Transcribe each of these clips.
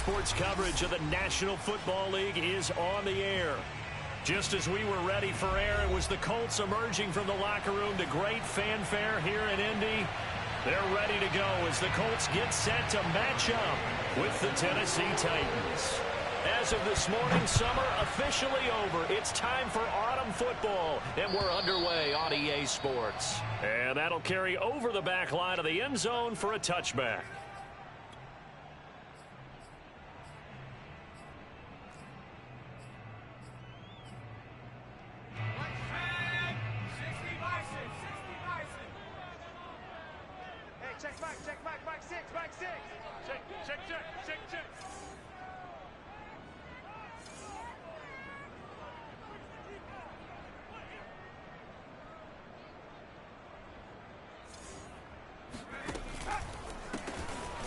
Sports coverage of the National Football League is on the air. Just as we were ready for air, it was the Colts emerging from the locker room to great fanfare here in Indy. They're ready to go as the Colts get set to match up with the Tennessee Titans. As of this morning, summer officially over. It's time for autumn football, and we're underway on EA Sports. And that'll carry over the back line of the end zone for a touchback.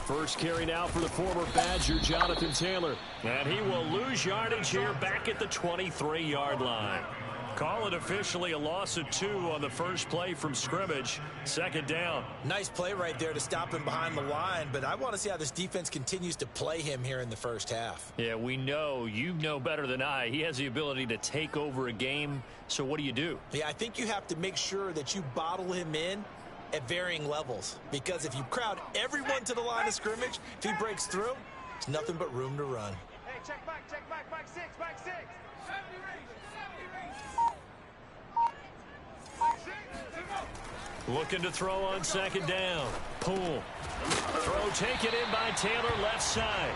First carry now for the former Badger, Jonathan Taylor. And he will lose yardage here back at the 23-yard line. Call it officially a loss of 2 on the first play from scrimmage. Second down. Nice play right there to stop him behind the line, but I want to see how this defense continues to play him here in the first half. Yeah, we know. You know better than I. He has the ability to take over a game. So what do you do? Yeah, I think you have to make sure that you bottle him in at varying levels, because if you crowd everyone to the line of scrimmage, if he breaks through, it's nothing but room to run. Hey, check back, back 6, back 6. Looking to throw on second down. Pull. Throw taken in by Taylor, left side.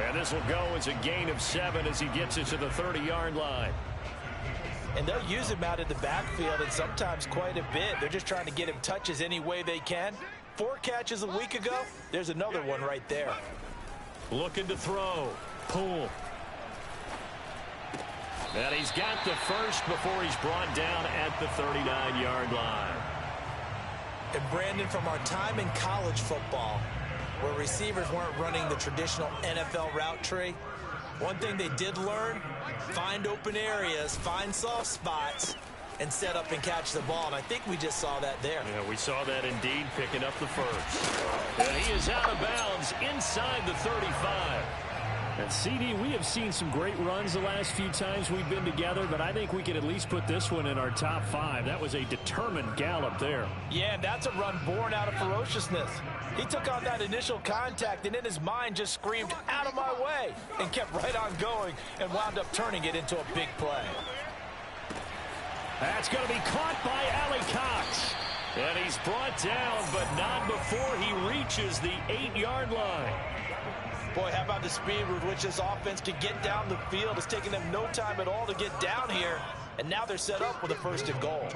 And this will go as a gain of 7 as he gets it to the 30-yard line. And they'll use him out in the backfield, and sometimes quite a bit. They're just trying to get him touches any way they can. 4 catches a week ago. There's another one right there. Looking to throw. Pull. And he's got the first before he's brought down at the 39-yard line. And Brandon, from our time in college football, where receivers weren't running the traditional NFL route tree, one thing they did learn: find open areas, find soft spots, and set up and catch the ball. And I think we just saw that there. Yeah, we saw that indeed, picking up the first. And he is out of bounds inside the 35. And CD, we have seen some great runs the last few times we've been together, but I think we can at least put this one in our top 5. That was a determined gallop there. Yeah, and that's a run born out of ferociousness. He took on that initial contact and in his mind just screamed, "Out of my way," and kept right on going and wound up turning it into a big play. That's going to be caught by Allie Cox. And he's brought down, but not before he reaches the 8-yard line. Boy, how about the speed with which this offense can get down the field? It's taken them no time at all to get down here, and now they're set up with a 1st and goal.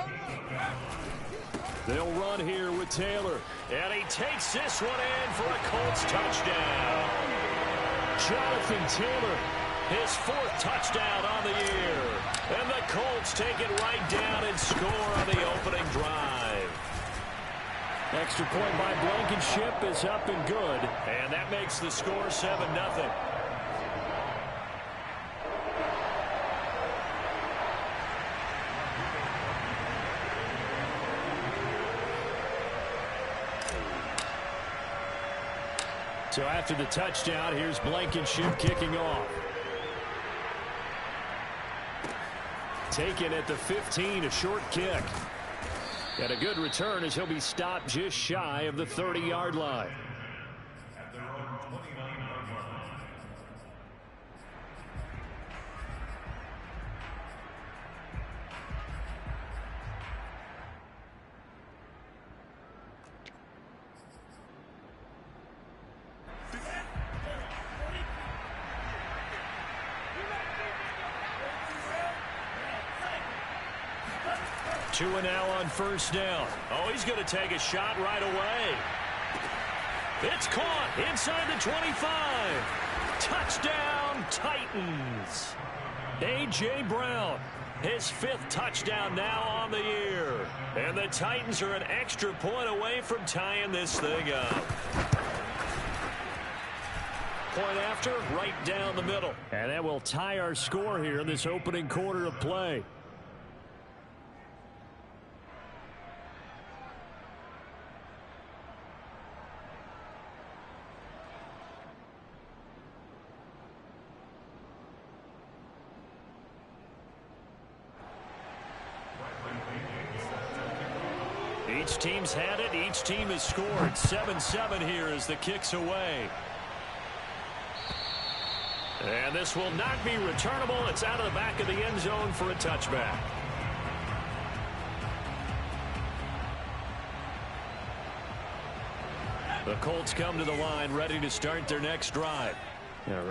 They'll run here with Taylor, and he takes this one in for a Colts touchdown. Jonathan Taylor, his 4th touchdown on the year. And the Colts take it right down and score on the opening drive. Extra point by Blankenship is up and good. And that makes the score 7-0. So after the touchdown, here's Blankenship kicking off. Taken at the 15, a short kick. And a good return as he'll be stopped just shy of the 30-yard line. Two and now on first down. Oh, he's going to take a shot right away. It's caught inside the 25. Touchdown, Titans. A.J. Brown, his 5th touchdown now on the year. And the Titans are an extra point away from tying this thing up. Point after, right down the middle. And that will tie our score here in this opening quarter of play. Each team's had it. Each team has scored. 7-7 here as the kick's away. And this will not be returnable. It's out of the back of the end zone for a touchback. The Colts come to the line ready to start their next drive.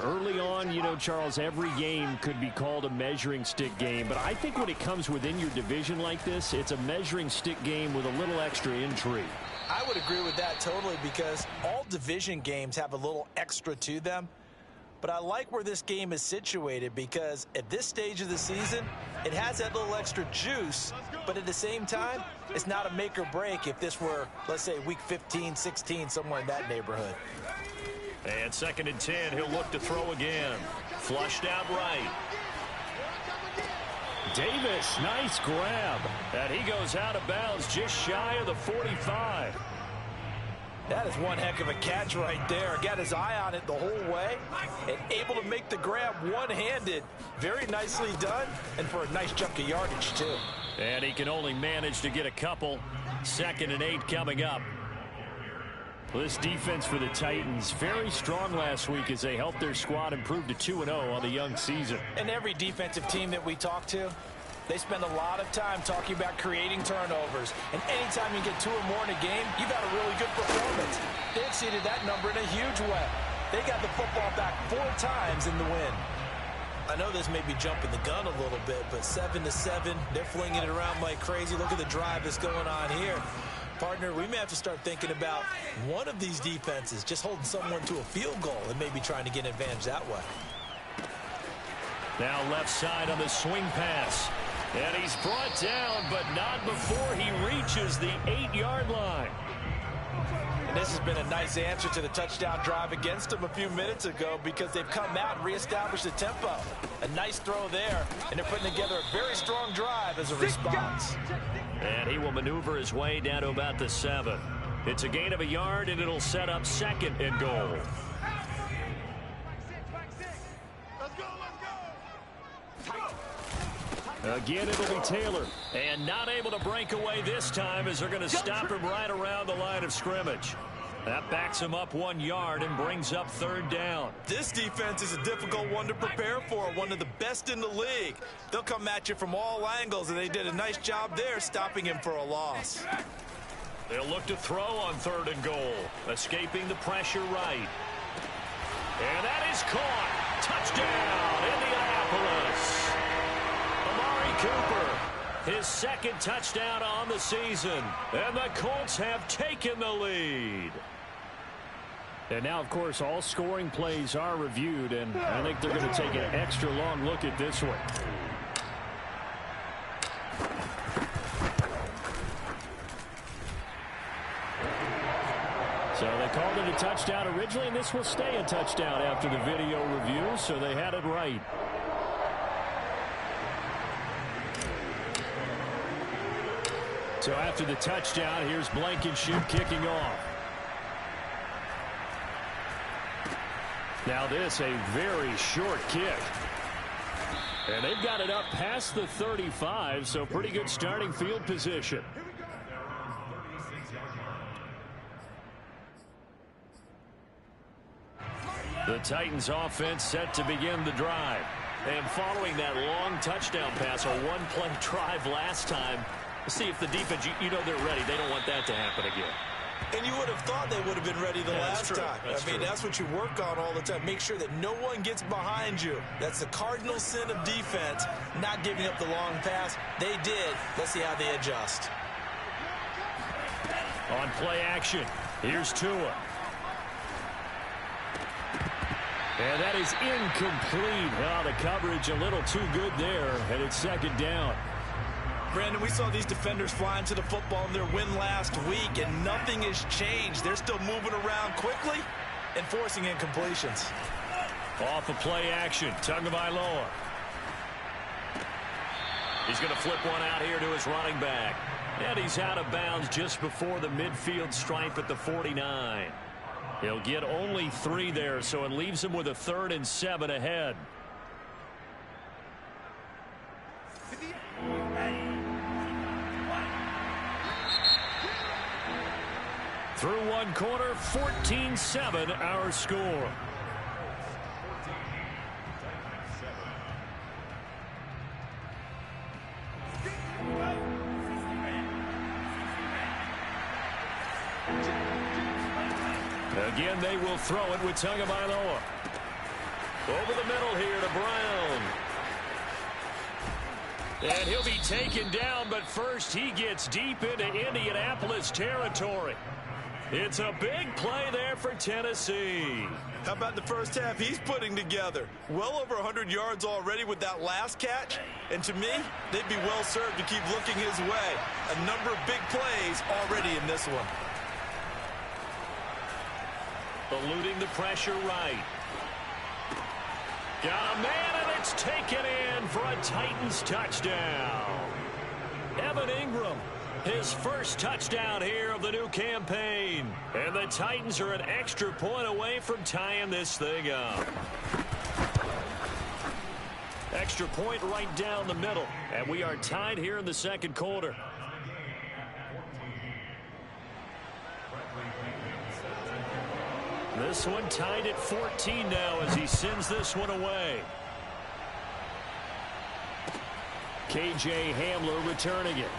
Early on, you know, Charles, every game could be called a measuring stick game. But I think when it comes within your division like this, it's a measuring stick game with a little extra intrigue. I would agree with that totally because all division games have a little extra to them. But I like where this game is situated because at this stage of the season, it has that little extra juice, but at the same time, it's not a make or break if this were, let's say, week 15, 16, somewhere in that neighborhood. And 2nd and 10, he'll look to throw again. Flushed out right. Davis, nice grab. And he goes out of bounds just shy of the 45. That is one heck of a catch right there. Got his eye on it the whole way and able to make the grab one-handed. Very nicely done and for a nice chunk of yardage, too. And he can only manage to get a couple. 2nd and 8 coming up. This defense for the Titans, very strong last week as they helped their squad improve to 2-0 on the young season. And every defensive team that we talk to, they spend a lot of time talking about creating turnovers. And anytime you get 2 or more in a game, you've had a really good performance. They exceeded that number in a huge way. They got the football back 4 times in the win. I know this may be jumping the gun a little bit, but 7-7, they're flinging it around like crazy. Look at the drive that's going on here. Partner, we may have to start thinking about one of these defenses just holding someone to a field goal and maybe trying to get an advantage that way. Now left side on the swing pass. And he's brought down, but not before he reaches the 8-yard line. And this has been a nice answer to the touchdown drive against them a few minutes ago because they've come out and reestablished the tempo. A nice throw there, and they're putting together a very strong drive as a response. And he will maneuver his way down to about the 7. It's a gain of a yard, and it'll set up 2nd and goal. Again, it'll be Taylor. And not able to break away this time as they're going to stop him right around the line of scrimmage. That backs him up 1 yard and brings up 3rd down. This defense is a difficult one to prepare for, one of the best in the league. They'll come at you from all angles, and they did a nice job there stopping him for a loss. They'll look to throw on 3rd and goal, escaping the pressure right. And that is caught. Touchdown, Indianapolis. Cooper, his 2nd touchdown on the season, and the Colts have taken the lead. And now, of course, all scoring plays are reviewed, and I think they're going to take an extra long look at this one. So they called it a touchdown originally, and this will stay a touchdown after the video review, so they had it right. So after the touchdown, here's Blankenship kicking off. Now this, a very short kick. And they've got it up past the 35, so pretty good starting field position. The Titans offense set to begin the drive. And following that long touchdown pass, a one-play drive last time, see if the defense, you know they're ready. They don't want that to happen again. And you would have thought they would have been ready the last time. I mean, that's what you work on all the time. Make sure that no one gets behind you. That's the cardinal sin of defense, not giving up the long pass. They did. Let's see how they adjust. On play action, here's Tua. And that is incomplete. Oh, the coverage a little too good there, and it's 2nd down. Brandon, we saw these defenders flying to the football in their win last week, and nothing has changed. They're still moving around quickly and forcing incompletions. Off of play action, Tagovailoa. He's going to flip one out here to his running back. And he's out of bounds just before the midfield stripe at the 49. He'll get only 3 there, so it leaves him with a 3rd and 7 ahead. Through one quarter, 14-7 our score. Again, they will throw it with Tagovailoa. Over the middle here to Brown. And he'll be taken down, but first he gets deep into Indianapolis territory. It's a big play there for Tennessee. How about the first half he's putting together? Well over 100 yards already with that last catch. And to me, they'd be well served to keep looking his way. A number of big plays already in this one. Eluding the pressure right. Got a man, and it's taken in for a Titans touchdown. Evan Ingram, his first touchdown here of the new campaign. And the Titans are an extra point away from tying this thing up. Extra point right down the middle. And we are tied here in the second quarter. This one tied at 14 now as he sends this one away. KJ Hamler returning it.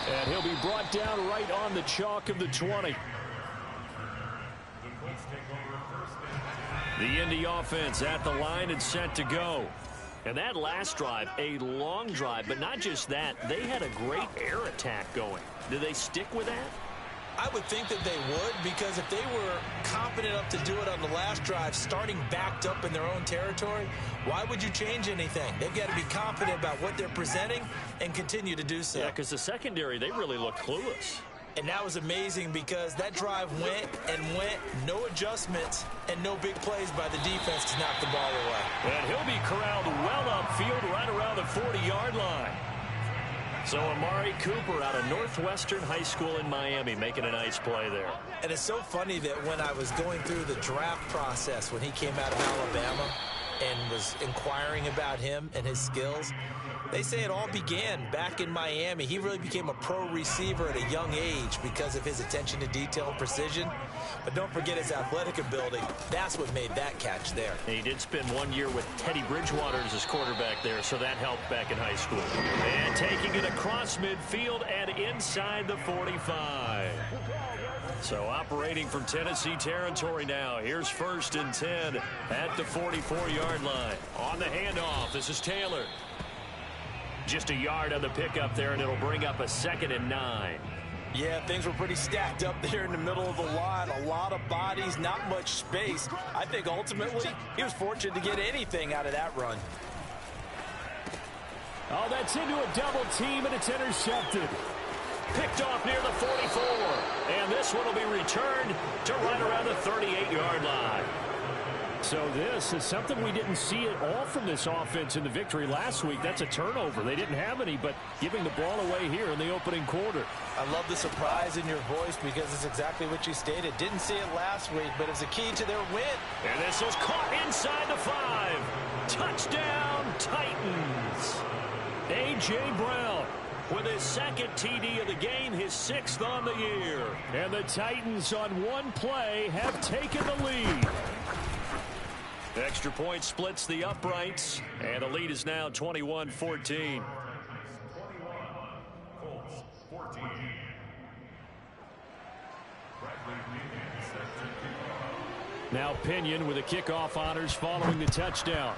And he'll be brought down right on the chalk of the 20. The Indy offense at the line and set to go. And that last drive, a long drive, but not just that. They had a great air attack going. Do they stick with that? I would think that they would, because if they were confident enough to do it on the last drive, starting backed up in their own territory, why would you change anything? They've got to be confident about what they're presenting and continue to do so. Yeah, because the secondary, they really looked clueless. And that was amazing because that drive went and went, no adjustments, and no big plays by the defense to knock the ball away. And he'll be corralled well upfield right around the 40-yard line. So Amari Cooper out of Northwestern High School in Miami making a nice play there. And it's so funny that when I was going through the draft process when he came out of Alabama and was inquiring about him and his skills, they say it all began back in Miami. He really became a pro receiver at a young age because of his attention to detail and precision. But don't forget his athletic ability. That's what made that catch there. And he did spend 1 year with Teddy Bridgewater as his quarterback there, so that helped back in high school. And taking it across midfield and inside the 45. So operating from Tennessee territory now. Here's 1st and 10 at the 44-yard line. On the handoff, this is Taylor. Just a yard on the pickup there, and it'll bring up a 2nd and 9. Yeah, things were pretty stacked up there in the middle of the line. A lot of bodies, not much space. I think ultimately he was fortunate to get anything out of that run. Oh, that's into a double team, and it's intercepted. Picked off near the 44. And this one will be returned to right around the 38-yard line. So this is something we didn't see at all from this offense in the victory last week. That's a turnover. They didn't have any, but giving the ball away here in the opening quarter. I love the surprise in your voice because it's exactly what you stated. Didn't see it last week, but it's a key to their win. And this is caught inside the 5. Touchdown, Titans. A.J. Brown with his 2nd TD of the game, his 6th on the year. And the Titans on one play have taken the lead. Extra point splits the uprights, and the lead is now 21-14. Now Pinion with the kickoff honors following the touchdown.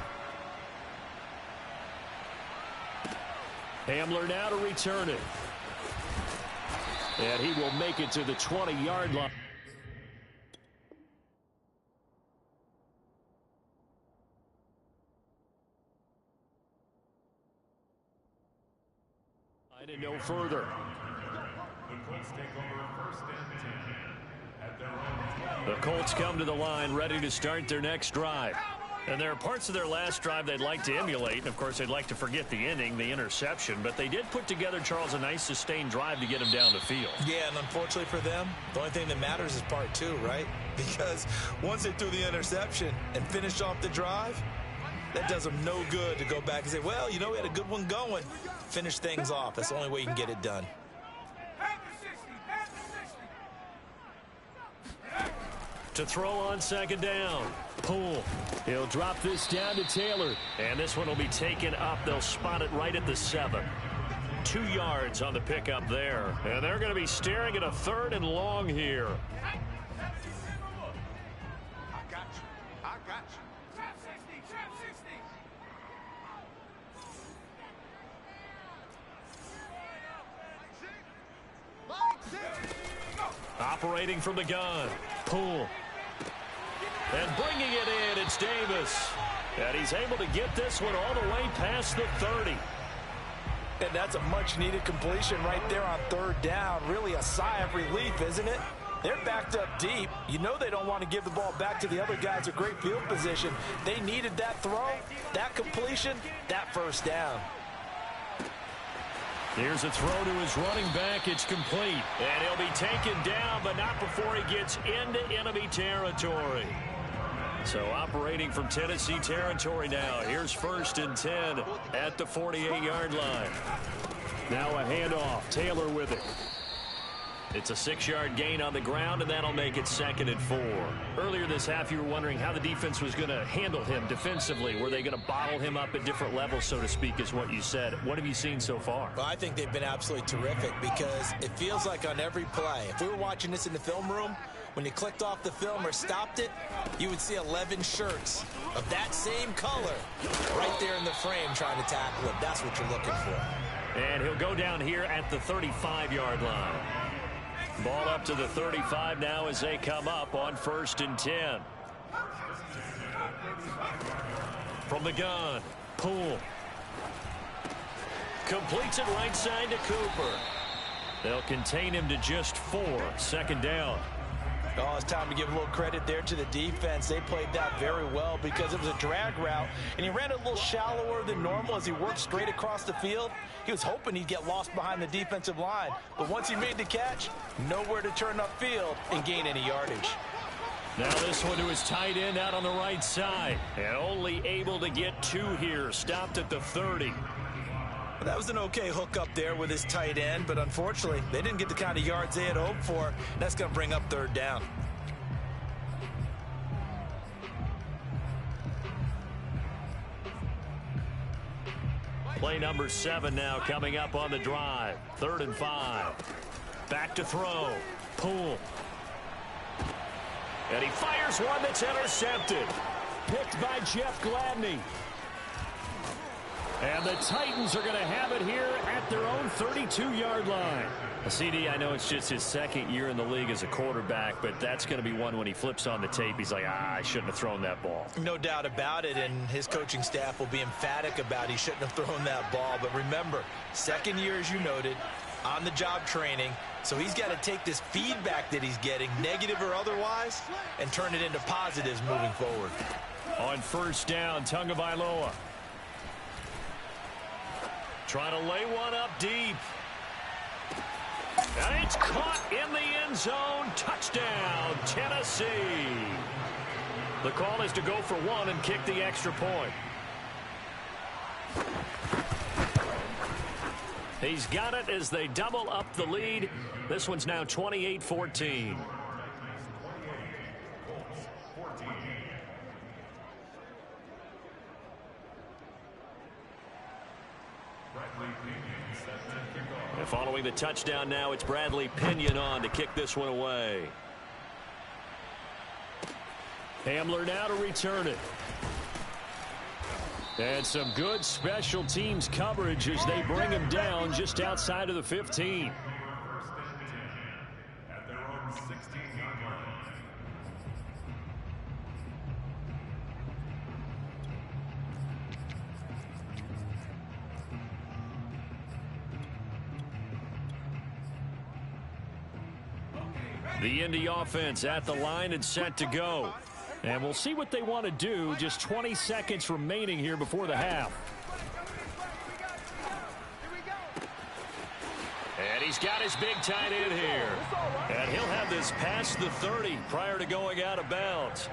Hamler now to return it. And he will make it to the 20-yard line. And no further. The Colts come to the line ready to start their next drive. And there are parts of their last drive they'd like to emulate. And, of course, they'd like to forget the ending, the interception. But they did put together, Charles, a nice sustained drive to get him down the field. Yeah, and unfortunately for them, the only thing that matters is part 2, right? Because once they threw the interception and finished off the drive, that does them no good to go back and say, well, you know, we had a good one going. Finish things off. That's the only way you can get it done. to throw on second down. Poole. He'll drop this down to Taylor. And this one will be taken up. They'll spot it right at the 7. 2 yards on the pickup there. And they're going to be staring at a 3rd and long here. I got you. I got you. Trap 60. Trap 60. Operating from the gun. Poole. And bringing it in, it's Davis. And he's able to get this one all the way past the 30. And that's a much-needed completion right there on 3rd down. Really a sigh of relief, isn't it? They're backed up deep. You know they don't want to give the ball back to the other guys at great field position. They needed that throw, that completion, that 1st down. Here's a throw to his running back. It's complete. And he'll be taken down, but not before he gets into enemy territory. So operating from Tennessee territory now. Here's 1st and 10 at the 48-yard line. Now a handoff. Taylor with it. It's a 6-yard gain on the ground, and that'll make it 2nd and 4. Earlier this half, you were wondering how the defense was going to handle him defensively. Were they going to bottle him up at different levels, so to speak, is what you said. What have you seen so far? Well, I think they've been absolutely terrific because it feels like on every play, if we were watching this in the film room, when you clicked off the film or stopped it, you would see 11 shirts of that same color right there in the frame trying to tackle him. That's what you're looking for. And he'll go down here at the 35-yard line. Ball up to the 35 now as they come up on 1st and 10. From the gun, Poole. Completes it right side to Cooper. They'll contain him to just 4. 2nd down. Oh, it's time to give a little credit there to the defense. They played that very well because it was a drag route, and he ran a little shallower than normal as he worked straight across the field. He was hoping he'd get lost behind the defensive line, but once he made the catch, nowhere to turn upfield and gain any yardage. Now this one to his tight end out on the right side, and only able to get 2 here. Stopped at the 30. That was an okay hook up there with his tight end, but unfortunately, they didn't get the kind of yards they had hoped for. That's going to bring up 3rd down. Play number 7 now coming up on the drive. 3rd and 5. Back to throw. Poole. And he fires one that's intercepted. Picked by Jeff Gladney. And the Titans are going to have it here at their own 32-yard line. CD, I know it's just his 2nd year in the league as a quarterback, but that's going to be one when he flips on the tape. He's like, I shouldn't have thrown that ball. No doubt about it, and his coaching staff will be emphatic about he shouldn't have thrown that ball. But remember, 2nd year, as you noted, on-the-job training. So he's got to take this feedback that he's getting, negative or otherwise, and turn it into positives moving forward. On 1st down, Tagovailoa. Trying to lay one up deep. And it's caught in the end zone. Touchdown, Tennessee. The call is to go for 1 and kick the extra point. He's got it as they double up the lead. This one's now 28-14. And following the touchdown now, it's Bradley Pinion on to kick this one away. Hamler now to return it. And some good special teams coverage as they bring him down just outside of the 15. The Indy offense at the line and set to go. And we'll see what they want to do. Just 20 seconds remaining here before the half. And he's got his big tight end here. And he'll have this past the 30 prior to going out of bounds.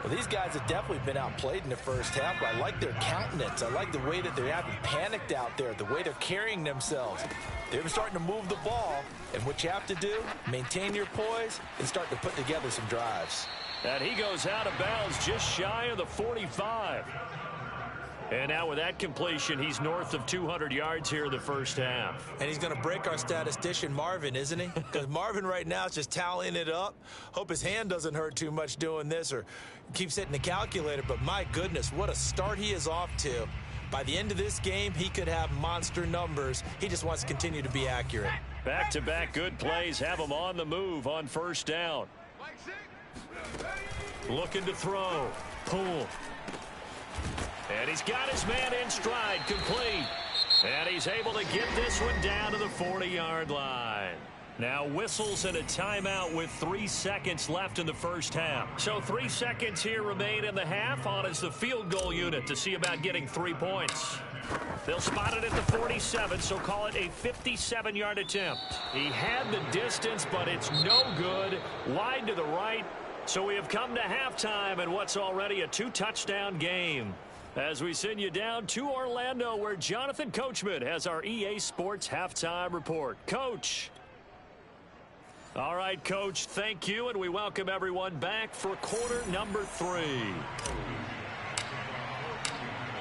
Well, these guys have definitely been outplayed in the first half, but I like their countenance. I like the way that they haven't panicked out there, the way they're carrying themselves. They're starting to move the ball, and what you have to do, maintain your poise and start to put together some drives. And he goes out of bounds just shy of the 45. And now with that completion, he's north of 200 yards here in the first half. And he's going to break our statistician, Marvin, isn't he? Because Marvin right now is just tallying it up. Hope his hand doesn't hurt too much doing this or keeps hitting the calculator. But my goodness, what a start he is off to. By the end of this game, he could have monster numbers. He just wants to continue to be accurate. Back-to-back good plays have him on the move on first down. Looking to throw. Pull. And he's got his man in stride, complete. And he's able to get this one down to the 40-yard line. Now whistles and a timeout with 3 seconds left in the first half. So 3 seconds here remain in the half. On is the field goal unit to see about getting 3 points. They'll spot it at the 47, so call it a 57-yard attempt. He had the distance, but it's no good. Wide to the right. So we have come to halftime in what's already a 2-touchdown game. As we send you down to Orlando, where Jonathan Coachman has our EA Sports Halftime Report. Coach. All right, Coach, thank you, and we welcome everyone back for quarter number 3.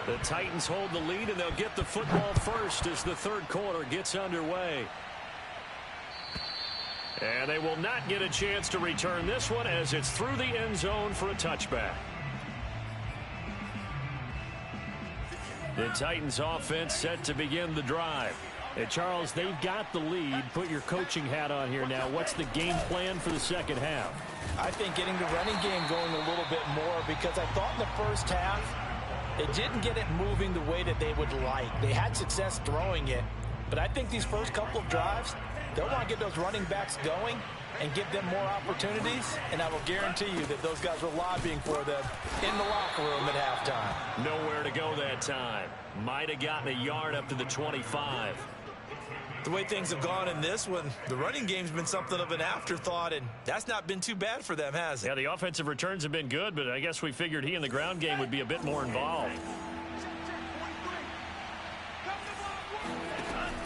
The Titans hold the lead, and they'll get the football first as the third quarter gets underway. And they will not get a chance to return this one as it's through the end zone for a touchback. The Titans offense set to begin the drive. And Charles, they've got the lead. Put your coaching hat on here now. What's the game plan for the second half? I think getting the running game going a little bit more, because I thought in the first half they didn't get it moving the way that they would like. They had success throwing it, but I think these first couple of drives, they'll want to get those running backs going and give them more opportunities, and I will guarantee you that those guys were lobbying for them in the locker room at halftime. Nowhere to go that time. Might have gotten a yard up to the 25. The way things have gone in this one, the running game's been something of an afterthought, and that's not been too bad for them, has it? Yeah, the offensive returns have been good, but I guess we figured he in the ground game would be a bit more involved.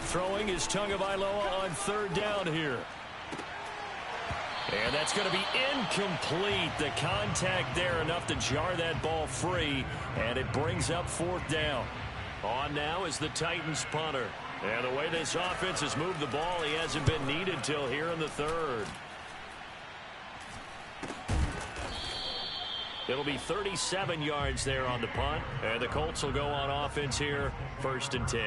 Throwing is Tagovailoa on third down here. And that's going to be incomplete. The contact there enough to jar that ball free, and it brings up fourth down. On now is the Titans punter. And the way this offense has moved the ball, he hasn't been needed till here in the third. It'll be 37 yards there on the punt. And the Colts will go on offense here, 1st and 10.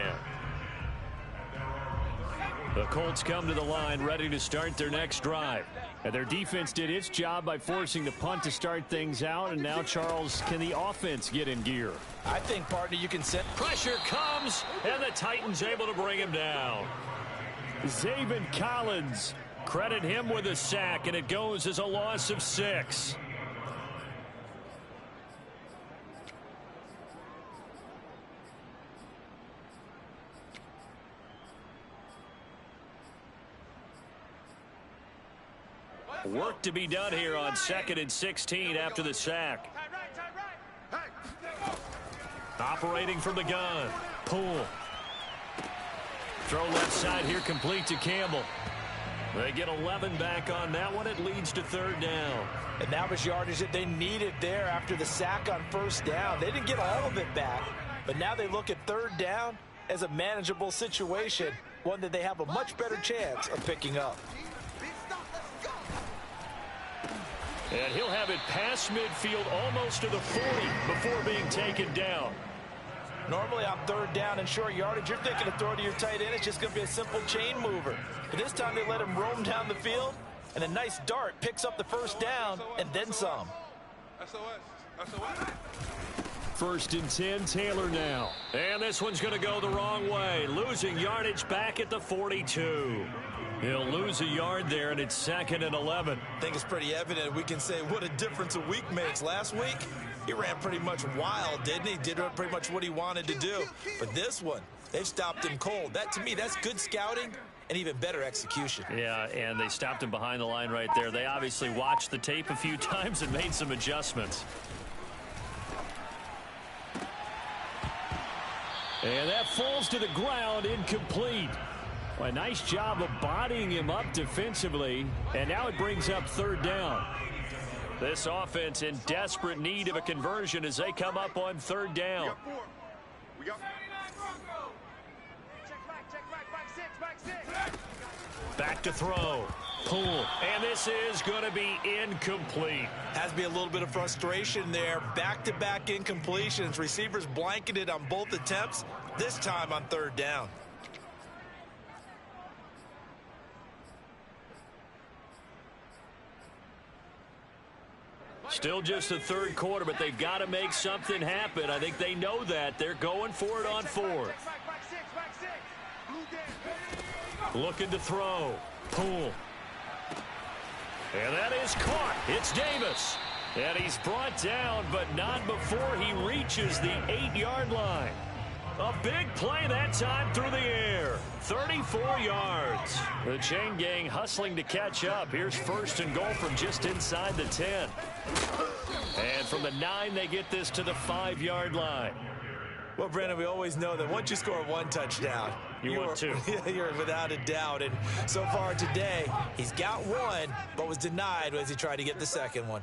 The Colts come to the line ready to start their next drive. And their defense did its job by forcing the punt to start things out. And now, Charles, can the offense get in gear? I think, partner, you can set. Pressure comes, and the Titans able to bring him down. Zaven Collins, credit him with a sack, and it goes as a loss of 6. Work to be done here on 2nd and 16 after the sack. Operating from the gun. Pull. Throw left side here, complete to Campbell. They get 11 back on that one. It leads to 3rd down. And that was yardage that they needed there after the sack on 1st down. They didn't get all of it back, but now they look at 3rd down as a manageable situation, one that they have a much better chance of picking up. And he'll have it past midfield almost to the 40 before being taken down. Normally on 3rd down and short yardage, you're thinking of throw to your tight end. It's just going to be a simple chain mover. But this time they let him roam down the field, and a nice dart picks up the 1st down and then some. 1st and 10, Taylor now. And this one's going to go the wrong way. Losing yardage back at the 42. He'll lose a yard there, and it's 2nd and 11. I think it's pretty evident. We can say what a difference a week makes. Last week, he ran pretty much wild, didn't he? Did pretty much what he wanted to do. But this one, they've stopped him cold. That, to me, that's good scouting and even better execution. Yeah, and they stopped him behind the line right there. They obviously watched the tape a few times and made some adjustments. And that falls to the ground, incomplete. Well, a nice job of bodying him up defensively, and now it brings up third down. This offense in desperate need of a conversion as they come up on third down. We got Back to throw. Pull. And this is going to be incomplete. Has to be a little bit of frustration there. Back-to-back incompletions. Receivers blanketed on both attempts, this time on third down. Still just the third quarter, but they've got to make something happen. I think they know that. They're going for it on fourth. Looking to throw. Pull. And that is caught. It's Davis. And he's brought down, but not before he reaches the 8-yard line. A big play that time through the air. 34 yards. The chain gang hustling to catch up. Here's first and goal from just inside the 10. And from the 9, they get this to the 5-yard line. Well, Brandon, we always know that once you score one touchdown, you're 2. You're without a doubt. And so far today, he's got one, but was denied as he tried to get the second one.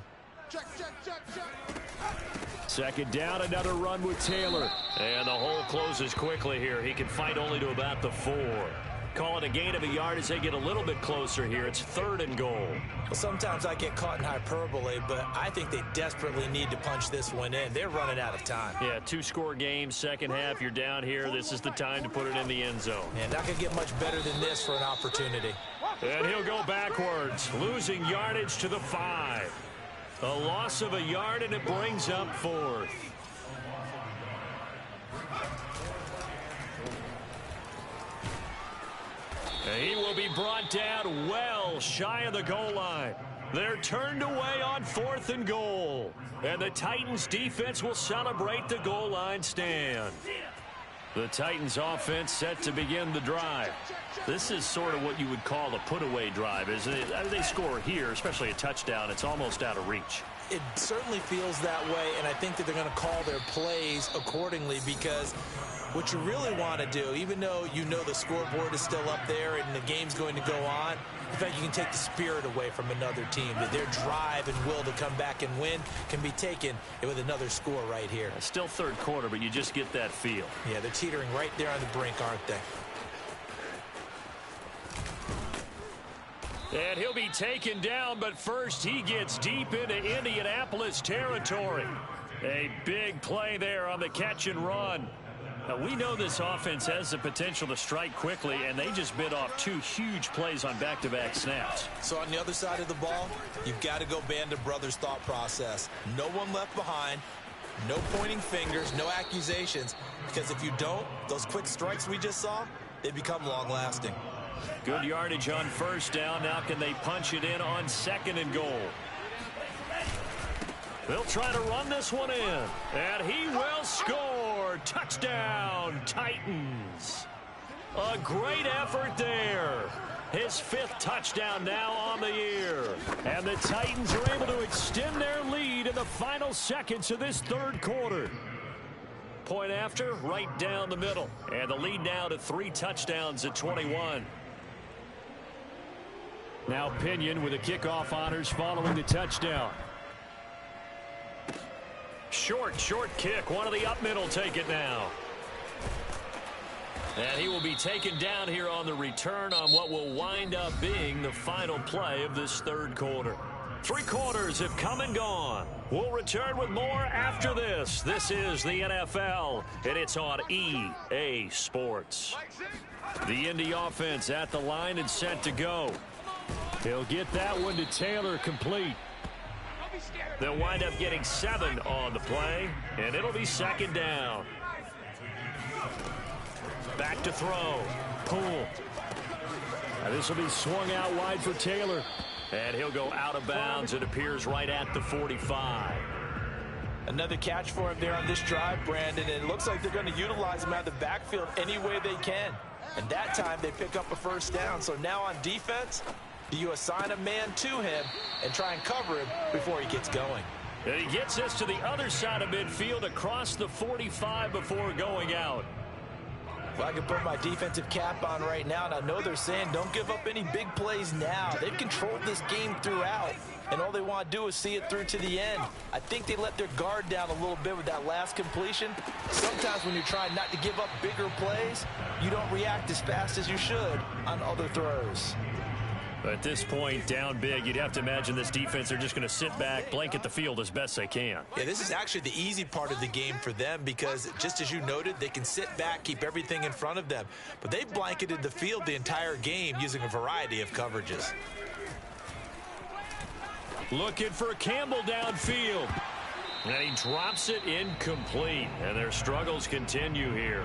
Second down, another run with Taylor. And the hole closes quickly here. He can fight only to about the 4. Call it a gain of a yard as they get a little bit closer here. It's third and goal. Well, sometimes I get caught in hyperbole, but I think they desperately need to punch this one in. They're running out of time. Yeah, 2-score game, second half, you're down here. This is the time to put it in the end zone. And not going to get much better than this for an opportunity. And he'll go backwards, losing yardage to the 5. A loss of a yard, and it brings up fourth. He will be brought down well shy of the goal line. They're turned away on fourth and goal. And the Titans defense will celebrate the goal line stand. The Titans offense set to begin the drive. This is sort of what you would call a put-away drive, isn't it? They score here, especially a touchdown. It's almost out of reach. It certainly feels that way, and I think that they're going to call their plays accordingly, because what you really want to do, even though you know the scoreboard is still up there and the game's going to go on, in fact, you can take the spirit away from another team. That their drive and will to come back and win can be taken with another score right here. Still third quarter, but you just get that feel. Yeah, they're teetering right there on the brink, aren't they? And he'll be taken down, but first he gets deep into Indianapolis territory. A big play there on the catch and run. Now, we know this offense has the potential to strike quickly, and they just bit off 2 huge plays on back-to-back snaps. So on the other side of the ball, you've got to go Band of Brothers thought process. No one left behind, no pointing fingers, no accusations, because if you don't, those quick strikes we just saw, they become long-lasting. Good yardage on first down. Now can they punch it in on second and goal? They'll try to run this one in. And he will score. Touchdown, Titans. A great effort there. His 5th touchdown now on the year. And the Titans are able to extend their lead in the final seconds of this third quarter. Point after, right down the middle. And the lead now to 3 touchdowns at 21. Now Pinion with the kickoff honors following the touchdown. Short kick. One of the up middle take it now. And he will be taken down here on the return on what will wind up being the final play of this third quarter. 3 quarters have come and gone. We'll return with more after this. This is the NFL, and it's on EA Sports. The Indy offense at the line and set to go. He'll get that one to Taylor complete. They'll wind up getting 7 on the play, and it'll be second down. Back to throw. Pull. Now this will be swung out wide for Taylor. And he'll go out of bounds. It appears right at the 45. Another catch for him there on this drive, Brandon. And it looks like they're going to utilize him out of the backfield any way they can. And that time they pick up a first down. So now on defense, do you assign a man to him and try and cover him before he gets going? And he gets this to the other side of midfield across the 45 before going out. Well, I can put my defensive cap on right now, and I know they're saying don't give up any big plays now. They've controlled this game throughout, and all they want to do is see it through to the end. I think they let their guard down a little bit with that last completion. Sometimes when you're trying not to give up bigger plays, you don't react as fast as you should on other throws. At this point, down big, you'd have to imagine this defense are just going to sit back, blanket the field as best they can. Yeah, this is actually the easy part of the game for them because, just as you noted, they can sit back, keep everything in front of them. But they blanketed the field the entire game using a variety of coverages. Looking for Campbell downfield. And he drops it incomplete. And their struggles continue here.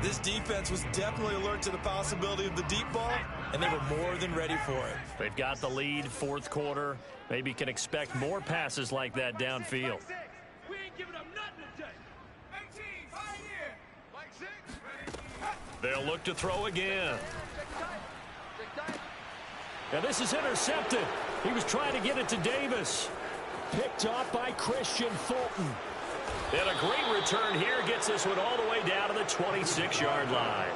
This defense was definitely alert to the possibility of the deep ball, and they were more than ready for it. They've got the lead, fourth quarter. Maybe can expect more passes like that downfield. We ain't giving up nothing today. 18, right here. Like 6. They'll look to throw again. Now this is intercepted. He was trying to get it to Davis. Picked off by Christian Fulton. And a great return here gets this one all the way down to the 26-yard line.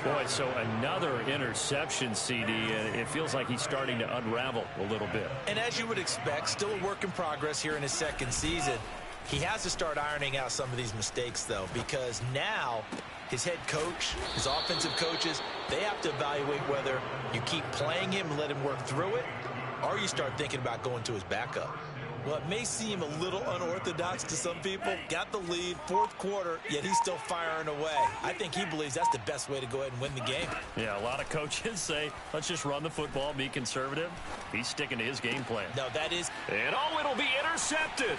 Boy, so another interception, CD, and it feels like he's starting to unravel a little bit. And as you would expect, still a work in progress here in his second season. He has to start ironing out some of these mistakes, though, because now his head coach, his offensive coaches, they have to evaluate whether you keep playing him and let him work through it, or you start thinking about going to his backup. Well, it may seem a little unorthodox to some people. Got the lead, fourth quarter, yet he's still firing away. I think he believes that's the best way to go ahead and win the game. Yeah, a lot of coaches say, let's just run the football, be conservative. He's sticking to his game plan. No, that is. And oh, it'll be intercepted.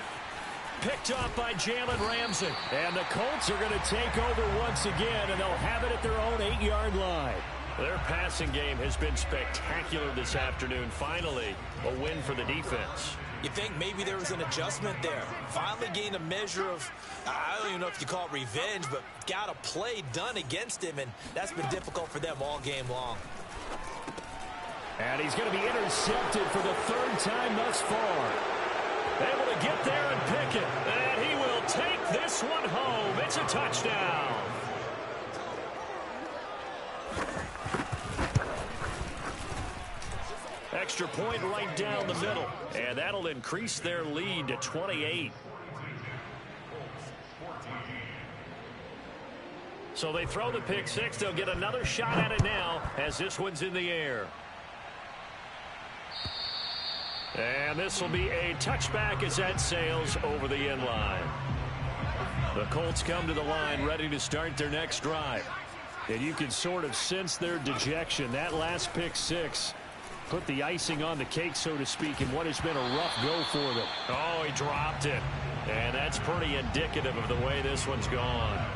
Picked off by Jalen Ramsey. And the Colts are going to take over once again, and they'll have it at their own 8-yard line. Their passing game has been spectacular this afternoon. Finally, a win for the defense. You think maybe there was an adjustment there. Finally gained a measure of, I don't even know if you call it revenge, but got a play done against him, and that's been difficult for them all game long. And he's going to be intercepted for the third time thus far. Able to get there and pick it. And he will take this one home. It's a touchdown. Extra point right down the middle. And that'll increase their lead to 28. So they throw the pick six. They'll get another shot at it now as this one's in the air. And this will be a touchback as that sails over the end line. The Colts come to the line ready to start their next drive. And you can sort of sense their dejection. That last pick six put the icing on the cake, so to speak, in what has been a rough go for them. Oh, he dropped it. And that's pretty indicative of the way this one's gone.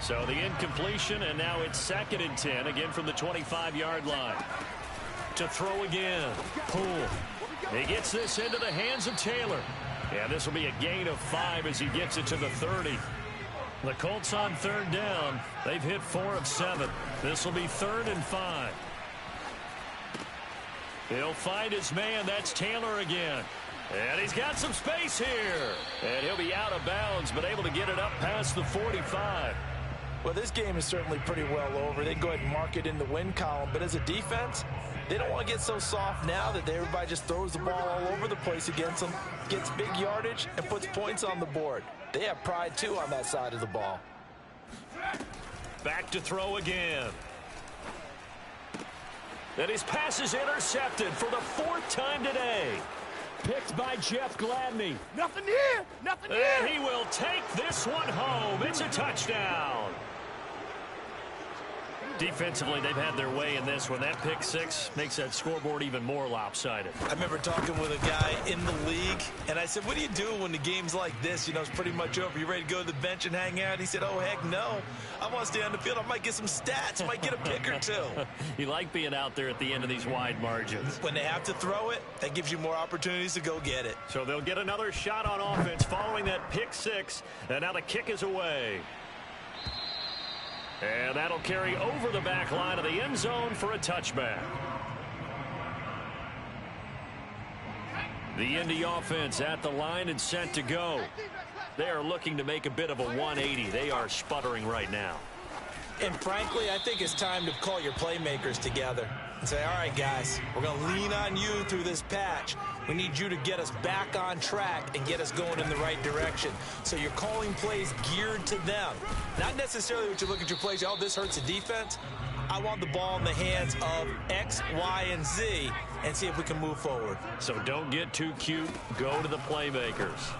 So the incompletion, and now it's 2nd and 10, again from the 25-yard line. To throw again. Poole. He gets this into the hands of Taylor. And this will be a gain of 5 as he gets it to the 30. The Colts on 3rd down. They've hit 4 of 7. This will be 3rd and 5. He'll find his man. That's Taylor again. And he's got some space here. And he'll be out of bounds, but able to get it up past the 45. Well, this game is certainly pretty well over. They can go ahead and mark it in the win column. But as a defense, they don't want to get so soft now that everybody just throws the ball all over the place against them, gets big yardage, and puts points on the board. They have pride, too, on that side of the ball. Back to throw again. And his pass is intercepted for the 4th time today. Picked by Jeff Gladney. Nothing here. Nothing here. And he will take this one home. It's a touchdown. Defensively, they've had their way in this one. That pick six makes that scoreboard even more lopsided. I remember talking with a guy in the league, and I said, what do you do when the game's like this? You know, it's pretty much over. You ready to go to the bench and hang out? He said, oh, heck no. I want to stay on the field. I might get some stats. I might get a pick or two. You like being out there at the end of these wide margins. When they have to throw it, that gives you more opportunities to go get it. So they'll get another shot on offense following that pick six, and now the kick is away. And that'll carry over the back line of the end zone for a touchback. The Indy offense at the line and set to go. They are looking to make a bit of a 180. They are sputtering right now. And frankly, I think it's time to call your playmakers together and say, all right, guys, we're going to lean on you through this patch. We need you to get us back on track and get us going in the right direction. So you're calling plays geared to them. Not necessarily what you look at your plays, oh, this hurts the defense. I want the ball in the hands of X, Y, and Z and see if we can move forward. So don't get too cute. Go to the playmakers.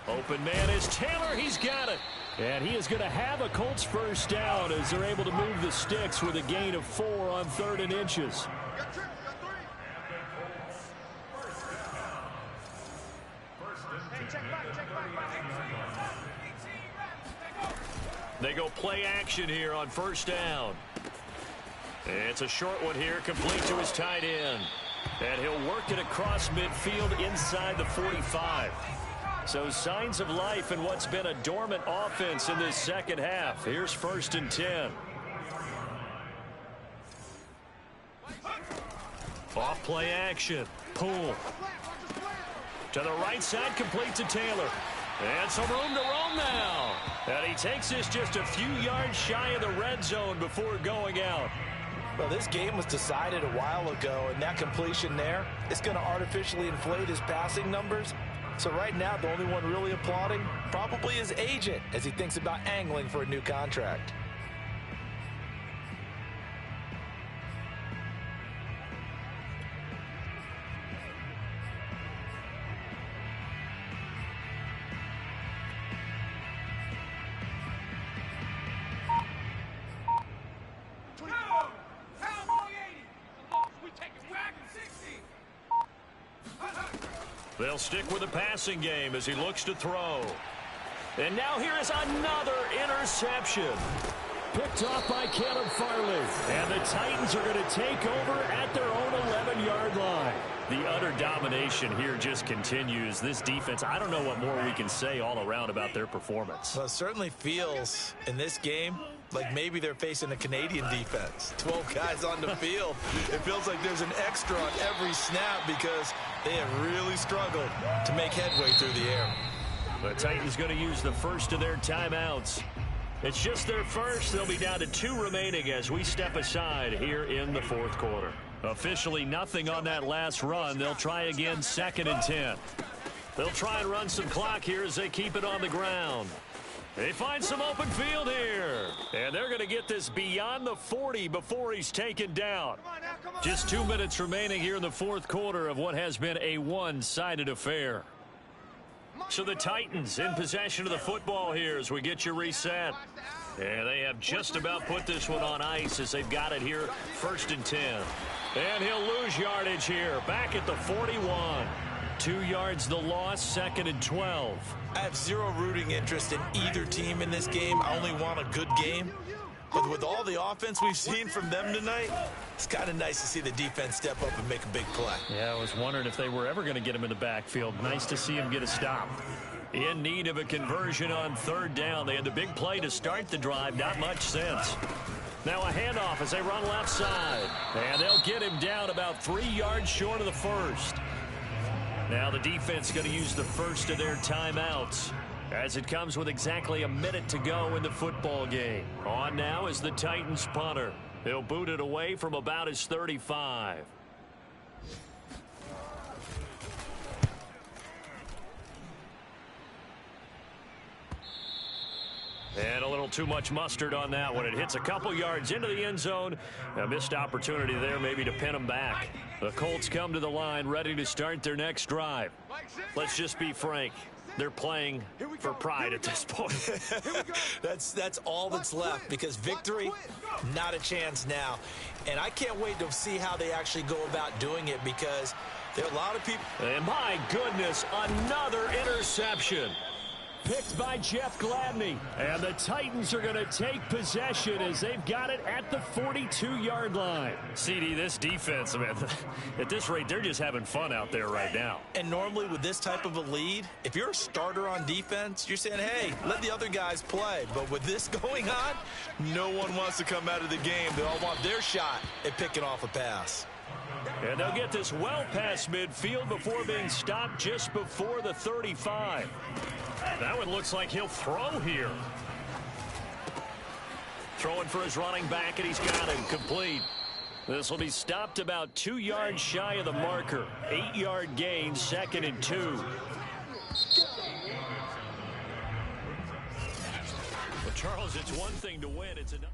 Open man is Taylor. He's got it. And he is going to have a Colts first down as they're able to move the sticks with a gain of 4 on 3rd and inches. They go play action here on first down. It's a short one here, complete to his tight end. And he'll work it across midfield inside the 45. So signs of life in what's been a dormant offense in this second half. Here's 1st and 10. Off play action. Poole. To the right side, complete to Taylor. And some room to roam now. And he takes this just a few yards shy of the red zone before going out. Well, this game was decided a while ago, and that completion there is going to artificially inflate his passing numbers. So right now, the only one really applauding probably his agent as he thinks about angling for a new contract. They'll stick with the passing game as he looks to throw. And now here is another interception. Picked off by Caleb Farley. And the Titans are going to take over at their own 11-yard line. The utter domination here just continues. This defense, I don't know what more we can say all around about their performance. Well, it certainly feels in this game like maybe they're facing a Canadian defense. 12 guys on the field. It feels like there's an extra on every snap because they have really struggled to make headway through the air. The Titans going to use the first of their timeouts. It's just their first. They'll be down to 2 remaining as we step aside here in the 4th quarter. Officially nothing on that last run. They'll try again 2nd and 10. They'll try and run some clock here as they keep it on the ground. They find some open field here. And they're going to get this beyond the 40 before he's taken down. Just 2 minutes remaining here in the 4th quarter of what has been a one-sided affair. So the Titans in possession of the football here as we get you reset. And they have just about put this one on ice as they've got it here 1st and 10. And he'll lose yardage here back at the 41. 2 yards the loss, 2nd and 12. I have zero rooting interest in either team in this game. I only want a good game. But with all the offense we've seen from them tonight, it's kind of nice to see the defense step up and make a big play. Yeah, I was wondering if they were ever going to get him in the backfield. Nice to see him get a stop. In need of a conversion on 3rd down. They had the big play to start the drive. Not much sense. Now a handoff as they run left side. And they'll get him down about 3 yards short of the first. Now the defense going to use the first of their timeouts as it comes with exactly a minute to go in the football game. On now is the Titans punter. He'll boot it away from about his 35. And a little too much mustard on that one. It hits a couple yards into the end zone. A missed opportunity there maybe to pin them back. The Colts come to the line ready to start their next drive. Let's just be frank. They're playing for pride at this point. That's all that's left because victory, not a chance now. And I can't wait to see how they actually go about doing it because there are a lot of people. And my goodness, another interception. Picked by Jeff Gladney. And the Titans are going to take possession as they've got it at the 42-yard line. CD, this defense, man, at this rate, they're just having fun out there right now. And normally with this type of a lead, if you're a starter on defense, you're saying, hey, let the other guys play. But with this going on, no one wants to come out of the game. They all want their shot at picking off a pass. And they'll get this well past midfield before being stopped just before the 35. That one looks like he'll throw here. Throwing for his running back, and he's got him complete. This will be stopped about 2 yards shy of the marker. 8-yard gain, 2nd and 2. Well, Charles, it's one thing to win. It's another.